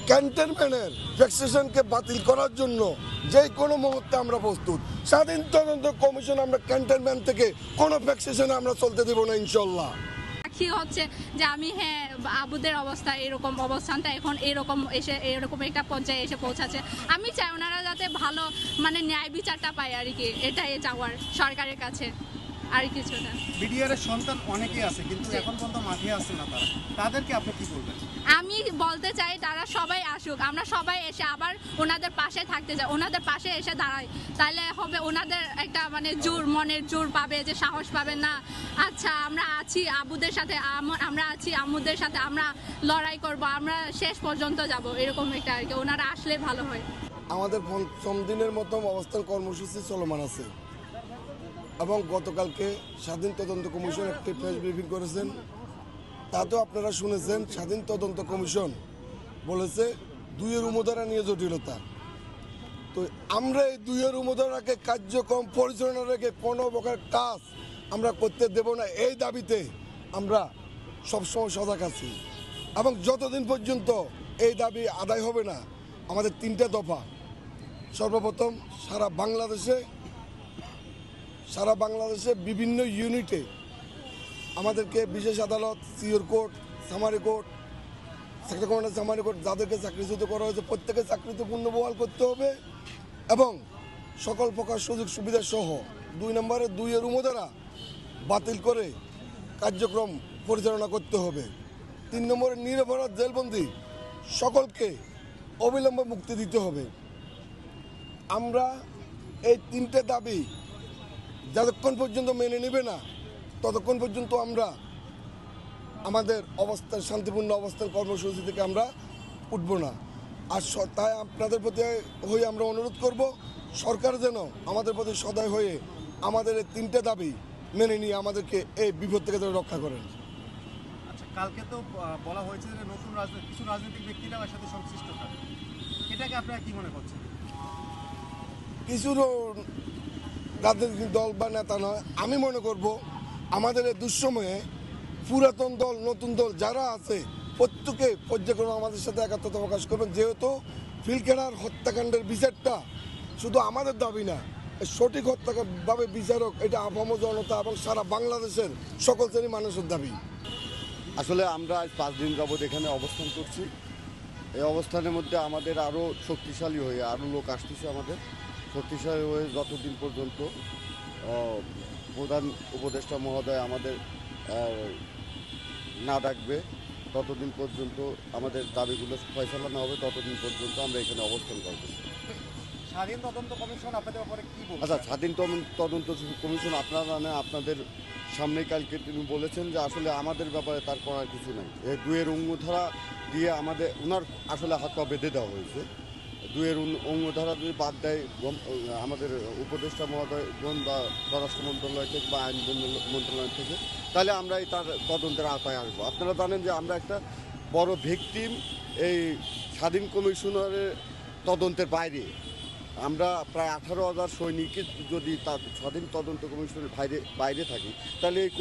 ক্যান্টনমেন্টের ভ্যাকসিনেশনকে বাতিল করার জন্য যে কোনো মুহূর্তে আমরা প্রস্তুত। স্বাধীন তদন্ত কমিশন আমরা ক্যান্টনমেন্ট থেকে কোনো ভ্যাকসিনেশন আমরা চলতে দেব না ইনশাল্লাহ। কি হচ্ছে যে আমি আবুদের অবস্থা এরকম অবস্থানটা এখন এরকম একটা পর্যায়ে এসে পৌঁছাচ্ছে। আমি চাই ওনারা যাতে ভালো মানে ন্যায় বিচারটা পায় আর কি, এটাই চাওয়ার সরকারের কাছে, আর কিছু না। বিডিআরের সন্তান অনেকেই আছে কিন্তু এখন পর্যন্ত মাঠে আসছে না, তাদেরকে আপনি কি বলবেন? আমি বলতে চাই তারা সবাই আসুক, আমরা সবাই এসে আবার ওনাদের পাশে থাকতে চাই, ওনাদের পাশে এসে দাঁড়াই, তাহলে হবে ওনাদের একটা মানে মনের জোর পাবে, যে সাহস পাবে না আচ্ছা আমরা আছি আবুদের সাথে, আমরা আছি আম্মুদের সাথে, আমরা লড়াই করব, আমরা শেষ পর্যন্ত যাব, এরকম একটা আর কি। ওনারা আসলে ভালো হয়। আমাদের ৫ম দিনের মতো অবস্থান কর্মসূচি চলমান আছে এবং গতকালকে স্বাধীন তদন্ত কমিশন একটি প্রেস ব্রিফিং করেছেন। তাতেও আপনারা শুনেছেন স্বাধীন তদন্ত কমিশন বলেছে দুইয়ের উমধারা নিয়ে জটিলতা। তো আমরা এই দুইয়ের উমধারাকে কার্যক্রম পরিচালনা রেখে কোনো প্রকার কাজ আমরা করতে দেব না, এই দাবিতে আমরা সবসময় সজাগ আছি। এবং যতদিন পর্যন্ত এই দাবি আদায় হবে না, আমাদের 3টা দফা। সর্বপ্রথম সারা বাংলাদেশে বিভিন্ন ইউনিটে আমাদেরকে বিশেষ আদালত, sure court, summary court, sector commander summary court যাদেরকে চাকরিচ্যুত করা হয়েছে প্রত্যেকে চাকরিতে পুনর্বহাল করতে হবে এবং সকল প্রকার সুযোগ সুবিধা সহ 2 নম্বরে 2-এর উমধারা বাতিল করে কার্যক্রম পরিচালনা করতে হবে। 3 নম্বরে নিরপরাধ জেলবন্দি সকলকে অবিলম্বে মুক্তি দিতে হবে। আমরা এই 3টে দাবি যতক্ষণ পর্যন্ত মেনে নেবে না ততক্ষণ পর্যন্ত আমরা আমাদের শান্তিপূর্ণ অবস্থান কর্মসূচি থেকে আমরা উঠব না। আর তাই আপনাদের প্রতি হয়ে আমরা অনুরোধ করব সরকার যেন আমাদের প্রতি সদয় হয়ে আমাদের এই 3টে দাবি মেনে নিয়ে আমাদেরকে এই বিপদ থেকে যেন রক্ষা করেন। আচ্ছা, কালকে তো বলা হয়েছে যে নতুন কিছু রাজনৈতিক ব্যক্তিরা এর সাথে সংশ্লিষ্ট থাকে, এটাকে আপনারা কি মনে করছেন? কিছু রাজনৈতিক দল বা নেতা নয়, আমি মনে করব আমাদের এই দুঃসময়ে পুরাতন দল নতুন দল যারা আছে প্রত্যেকে পর্যায়ক্রমে আমাদের সাথে একাত্মতা প্রকাশ করবেন। যেহেতু পিলখানার হত্যাকাণ্ডের বিচারটা শুধু আমাদের দাবি না, সঠিক হত্যাভাবে বিচারক এটা আপামর জনতা এবং সারা বাংলাদেশের সকল শ্রেণীর মানুষের দাবি। আসলে আমরা আজ 5 দিন যাবৎ এখানে অবস্থান করছি। এই অবস্থানের মধ্যে আমাদের আরও শক্তিশালী হয়ে আরও লোক আসতেছে, আমাদের শক্তিশালী হয়ে যতদিন পর্যন্ত প্রধান উপদেষ্টা মহোদয় আমাদের না ডাকবে ততদিন পর্যন্ত আমাদের দাবিগুলো ফয়সালা না হবে, ততদিন পর্যন্ত আমরা এখানে অবস্থান করব। স্বাধীন তদন্ত কমিশন আপনাদের ব্যাপারে কি বলছে? আচ্ছা, স্বাধীন তদন্ত কমিশন আপনারা জানেন, আপনাদের সামনে কালকে তিনি বলেছেন যে আসলে আমাদের ব্যাপারে তার করার কিছু নাই। এই 2-এর অঙ্গধারা দিয়ে ওনার আসলে হাত পা বেঁধে দেওয়া হয়েছে। 2-এর অঙ্গধারা যদি বাদ দেয় আমাদের উপদেষ্টা মহোদয়গণ বা স্বরাষ্ট্র মন্ত্রণালয় থেকে বা আইন মন্ত্রণালয় থেকে, তাহলে আমরা তার তদন্তের আওতায় আসবো। আপনারা জানেন যে আমরা একটা বড় ভিকটিম এই স্বাধীন কমিশনারের তদন্তের বাইরে। আমরা প্রায় 18,000 সৈনিকের যদি তার স্বাধীন তদন্ত কমিশনের বাইরে থাকি, তাহলে এই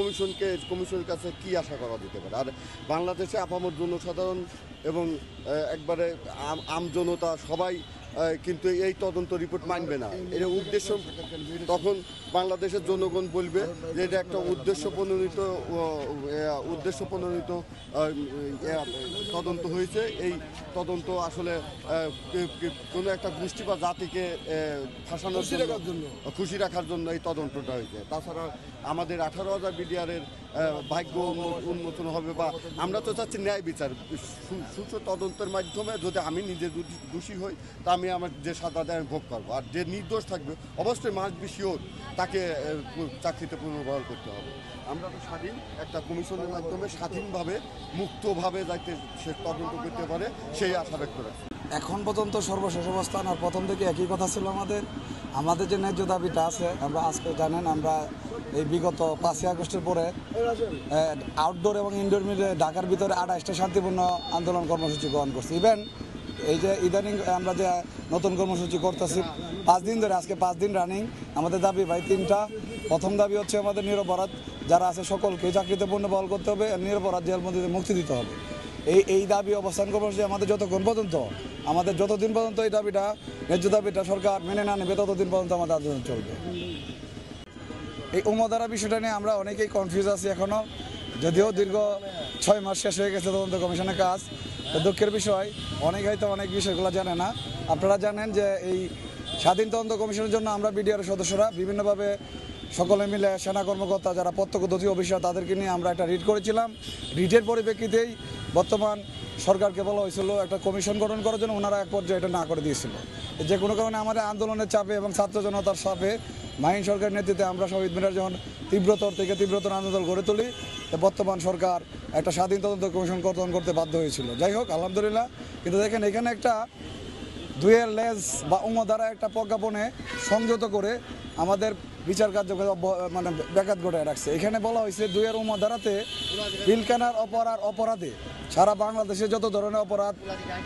কমিশনের কাছে কি আশা করা যেতে পারে? আর বাংলাদেশে আপামর জনসাধারণ এবং একবারে আমজনতা সবাই কিন্তু এই তদন্ত রিপোর্ট মানবে না। এর উদ্দেশ্য তখন বাংলাদেশের জনগণ বলবে যে এটা একটা উদ্দেশ্য প্রণোদিত তদন্ত হয়েছে। এই তদন্ত আসলে কোনো একটা গোষ্ঠী বা জাতিকে ফাঁসানোর জন্য, খুশি রাখার জন্য এই তদন্তটা হয়েছে। তাছাড়া আমাদের 18,000 বিডিআরের ভাগ্য উন্মোচন হবে, বা আমরা তো চাচ্ছি ন্যায় বিচার, সুষ্ঠু তদন্তের মাধ্যমে যদি আমি নিজে দোষী হই তা আমি আমার যে সাজা দেয় আমি ভোগ করবো, আর যে নির্দোষ থাকবে অবশ্যই মাস্ট বি শিওর তাকে চাকরিতে পুনর্বহাল করতে হবে। আমরা তো স্বাধীন একটা কমিশনের মাধ্যমে স্বাধীনভাবে মুক্তভাবে যাতে সে তদন্ত করতে পারে সেই আশা ব্যক্ত রাখছি। এখন পর্যন্ত সর্বশেষ অবস্থান আর প্রথম থেকে একই কথা ছিল আমাদের যে ন্যায্য দাবিটা আছে। আমরা আজকে জানেন আমরা এই বিগত 5ই আগস্টের পরে আউটডোর এবং ইনডোর মিলে ঢাকার ভিতরে 28টা শান্তিপূর্ণ আন্দোলন কর্মসূচি গ্রহণ করছি। ইভেন এই যে ইদানিং আমরা যে নতুন কর্মসূচি করতেছি 5 দিন ধরে, আজকে 5 দিন রানিং। আমাদের দাবি ভাই 3টা। প্রথম দাবি হচ্ছে আমাদের নিরপরাধ যারা আছে সকলকে চাকরিতে পুনর্বহাল করতে হবে, নিরপরাধ জেলবন্দীদের মুক্তি দিতে হবে। এই দাবি অবস্থান কর্মসূচি আমাদের যতক্ষণ পর্যন্ত যতদিন পর্যন্ত এই দাবিটা ন্যায্য দাবিটা সরকার মেনে না নেবে ততদিন পর্যন্ত আমাদের আন্দোলন চলবে। এই উমদারা বিষয়টা নিয়ে আমরা অনেকেই কনফিউজ আছি এখনও, যদিও দীর্ঘ 6 মাস শেষ হয়ে গেছে তদন্ত কমিশনের কাজ। তো দুঃখের বিষয় হয়তো অনেক বিষয়গুলো জানে না। আপনারা জানেন যে এই স্বাধীন তদন্ত কমিশনের জন্য আমরা বিডিআর সদস্যরা বিভিন্নভাবে সকলে মিলে সেনা কর্মকর্তা যারা প্রত্যক্ষদর্শী অফিসার তাদেরকে নিয়ে আমরা একটা রিট করেছিলাম। রিটের পরিপ্রেক্ষিতেই বর্তমান সরকারকে বলা হয়েছিল একটা কমিশন গঠন করার জন্য, ওনারা এক পর্যায়ে এটা না করে দিয়েছিল। যে কোনো কারণে আমাদের আন্দোলনের চাপে এবং ছাত্র জনতার চাপে মাহিন সরকারের নেতৃত্বে আমরা শহীদ মিনার যখন তীব্রতর থেকে তীব্রতর আন্দোলন গড়ে তুলি, বর্তমান সরকার একটা স্বাধীন তদন্ত কমিশন গঠন করতে বাধ্য হয়েছিল। যাই হোক, আলহামদুলিল্লাহ। কিন্তু দেখেন এখানে একটা দুয়ের লেজ বা দ্বারা একটা প্রজ্ঞাপনে সংযত করে আমাদের বিচার কার্যক্রম মানে ব্যাঘাত ঘটায় রাখছে। এখানে বলা হয়েছে দুয়ের ধারাতে পিলখানার অপরাধে সারা বাংলাদেশে যত ধরনের অপরাধ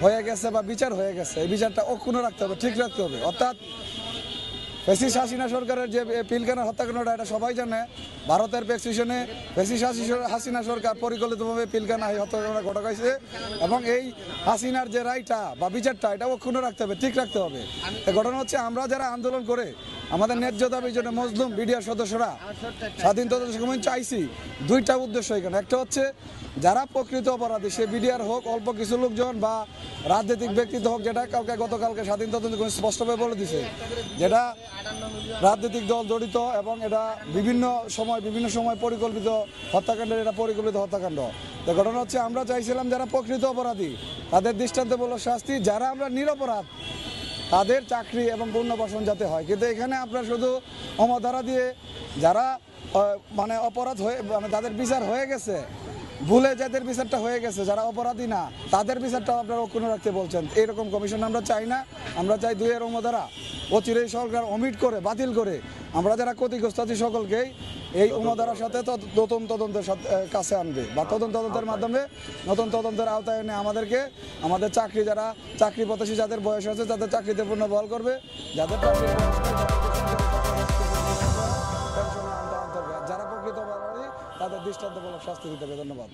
হয়ে গেছে বা বিচার হয়ে গেছে এই বিচারটা অক্ষুণ্ণ রাখতে হবে, ঠিক রাখতে হবে। অর্থাৎ ফ্যাসিস্ট হাসিনা সরকারের যে পিলখানার হত্যাকাণ্ডটা এটা সবাই জানে। ভারতের প্রেসক্রিপশনে ফ্যাসিস্ট হাসিনা সরকার পরিকল্পিতভাবে পিলখানা এই হত্যাকাণ্ড ঘটাইছে এবং এই হাসিনার যে রায়টা বা বিচারটা এটা অক্ষুণ্ণ রাখতে হবে, ঠিক রাখতে হবে। ঘটনা হচ্ছে আমরা যারা আন্দোলন করে আমাদের ন্যায্য দাবির জন্য মজলুম বিডিআর সদস্যরা স্বাধীন তদন্ত কমিশন চাইছি, দুইটা উদ্দেশ্য এখানে। একটা হচ্ছে যারা প্রকৃত অপরাধী সে বিডিআর হোক, অল্প কিছু লোকজন বা রাজনৈতিক ব্যক্তিত্ব হোক, যেটা কাউকে গতকালকে স্বাধীন তদন্ত কমিশন স্পষ্টভাবে বলে দিছে যেটা রাজনৈতিক দল জড়িত এবং এটা বিভিন্ন সময় পরিকল্পিত হত্যাকাণ্ডের এটা পরিকল্পিত হত্যাকাণ্ড। তো ঘটনা হচ্ছে আমরা চাইছিলাম যারা প্রকৃত অপরাধী তাদের দৃষ্টান্তমূলক শাস্তি, যারা আমরা নিরপরাধ তাদের চাকরি এবং পুনর্বাসন যাতে হয়। কিন্তু এখানে আপনার শুধু অমধারা দিয়ে যারা মানে অপরাধ হয়ে মানে যাদের বিচার হয়ে গেছে, ভুলে যাদের বিচারটা হয়ে গেছে, যারা অপরাধী না তাদের বিচারটা আপনারা অক্ষুণ্ণ রাখতে বলছেন। এরকম কমিশন আমরা চাই না। আমরা চাই দুয়ের অমধারা অচিরেই সরকার অমিট করে বাতিল করে আমরা যারা ক্ষতিগ্রস্ত আছি সকলকেই এই অমধারার সাথে নতুন তদন্তের কাছে আনবে বা তদন্তের মাধ্যমে নতুন তদন্তের আওতায় এনে আমাদের যারা চাকরি প্রত্যাশী যাদের বয়স আছে তাদের চাকরিতে পুনর্বহাল করবে, যাদের যারা প্রকৃত অপরাধী তাদের দৃষ্টান্তমূলক শাস্তি দিতে হবে। ধন্যবাদ।